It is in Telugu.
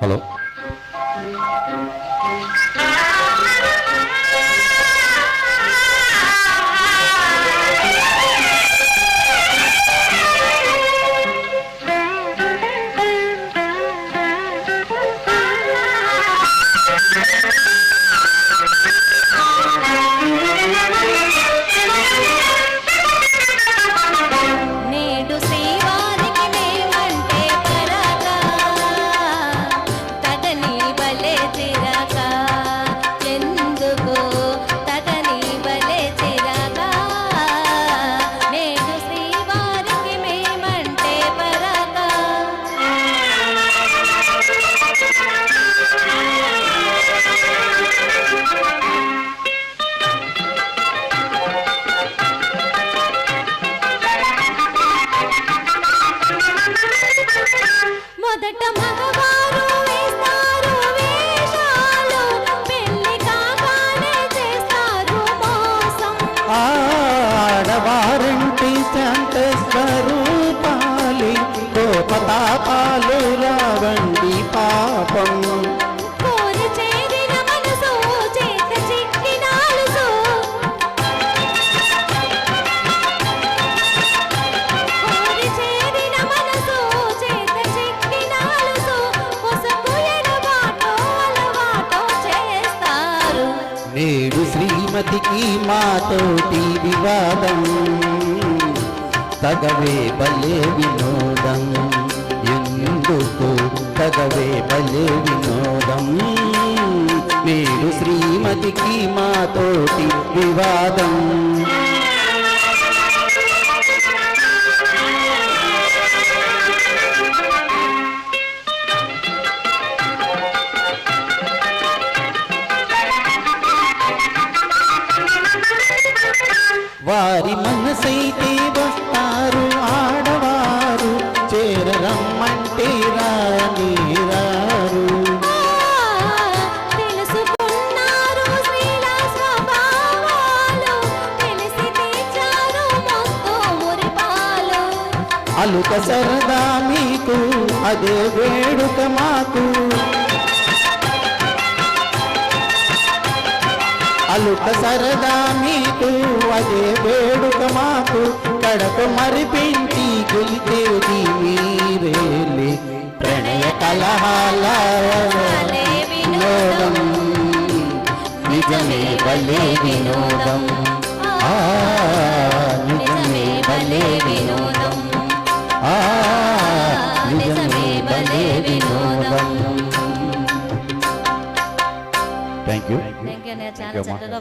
హలో. మొదట మగవారు వేస్తారు వేషాలు, పెళ్లి కాగానే చేస్తారు మోసం. ఆడవారంటి శాంత స్వరూపాలి, కోపతాపాలు రావండి పాపం. కోరి చేరిన మనసు చేత చిక్కినాలుసు, కోరి చేరిన మనసు చేత చిక్కినాలుసు, పొసకు ఎడబాటో అలవాటో చేస్తారు. నేడు శ్రీమతికి మాతోటి వివాదం, తగవే బలే వినోదం. ఎందుకు తగవే బలే వినోదం? నేడు శ్రీమతికి మాతోటి వివాదం. వారి మనసైతే వస్తారు ఆడవారు, చేరరమ్మంటే రాని రారు. తెలుసుకున్నారు స్త్రీల స్వభావాలు, తెలిసి తీర్చారు మొత్తం మురిపాలు. అలుక సరదా మీకు అదే వేడుక మాకు, అలుక సరదా మీకు అదే వేడుక మాకు. కడకు మరిపించి గెలిచేది మీరేలే, ప్రణయ కలహాల వినోదం నిజమే భలే వినోదం. నిజమే భలే వినోదం. నిజమే భలే వినోదం. Thank you. చాలా చక్కగా